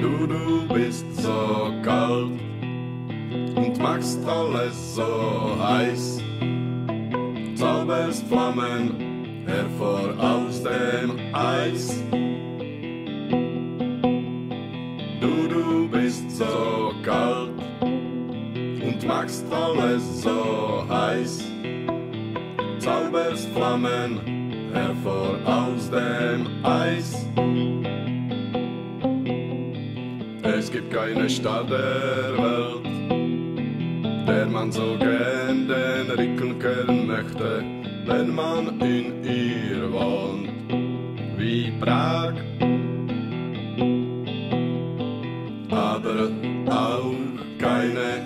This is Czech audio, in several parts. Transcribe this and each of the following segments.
Du bist so kalt und machst alles so heiß, zauberst Flammen hervor aus dem Eis. Du bist so kalt und machst alles so heiß, zauberst Flammen hervor aus dem Eis. Es gibt keine Stadt der Welt, der man so gern den Rücken kehren möchte, wenn man in ihr wohnt, wie Prag. Aber auch keine,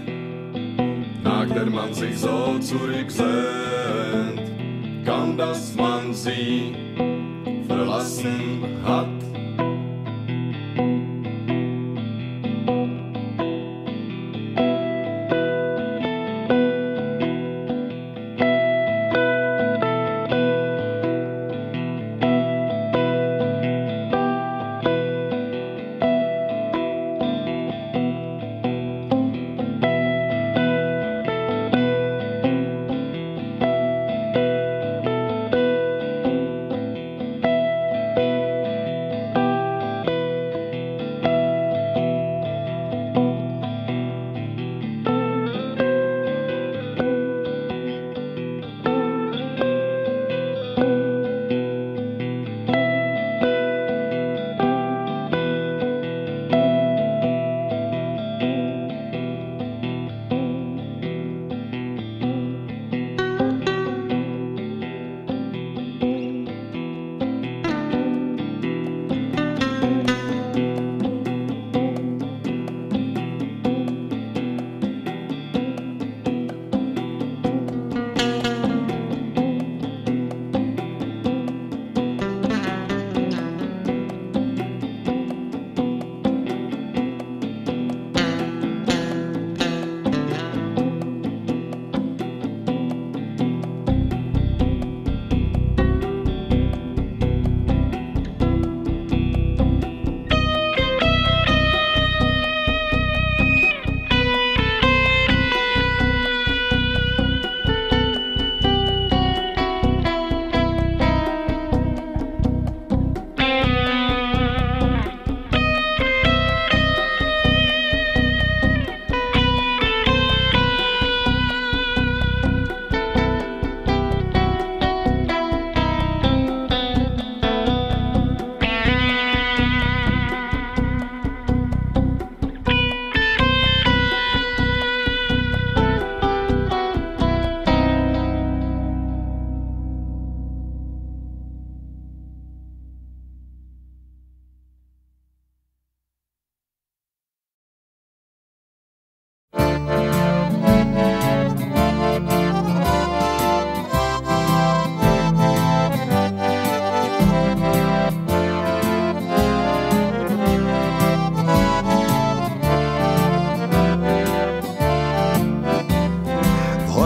nach der man sich so zurücksehnt, kann, dass man sie verlassen hat.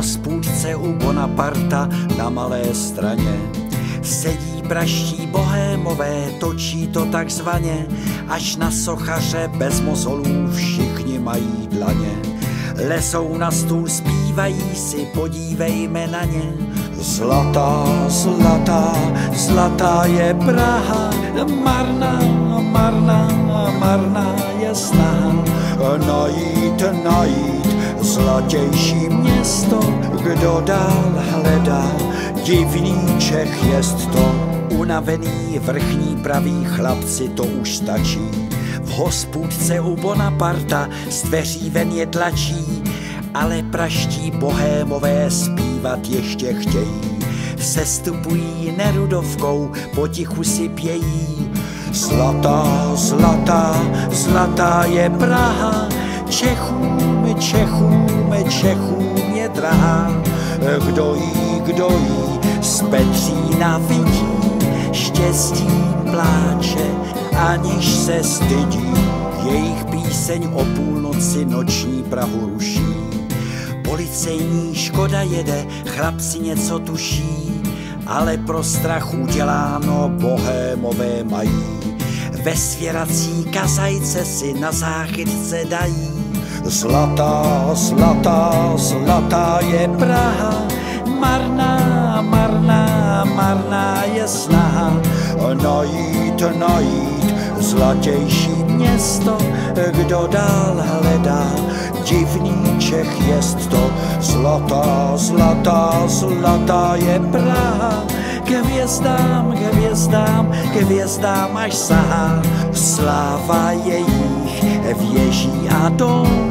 hospůdce u Bonaparta na Malé Straně. Sedí praští bohémové, točí to takzvaně, až na sochaře bez mozolů všichni mají dlaně. Lesou na stůl, zpívají si, podívejme na ně. Zlatá, zlatá, zlatá je Praha, marná, marná, marná je snaha najít, najít zlatější město. Kdo dál hledá, divný Čech jest to. Unavený vrchní praví chlapci, to už stačí. V hospůdce u Bonaparta z dveří ven je tlačí, ale praští bohémové zpívat ještě chtějí. Sestupují Nerudovkou, potichu si pějí. Zlatá, zlatá, zlatá je Praha, Čechům, Čechům, Čechům je drahá. Kdo jí z Petřína vidí, štěstím pláče, aniž se stydí. Jejich píseň o půlnoci noční Prahu ruší. Policejní škoda jede, chlapci něco tuší, ale pro strach uděláno bohémové mají. ve svěrací kazajce si na záchytce dají. Zlatá, zlatá, zlatá je Praha, marná, marná, marná je snaha najít, najít zlatější město. Kdo dál hledá, divný Čech jest to. Zlatá, zlatá, zlatá je Praha, k hvězdám, k hvězdám, k hvězdám až sahá. Sláva jejich věží a dom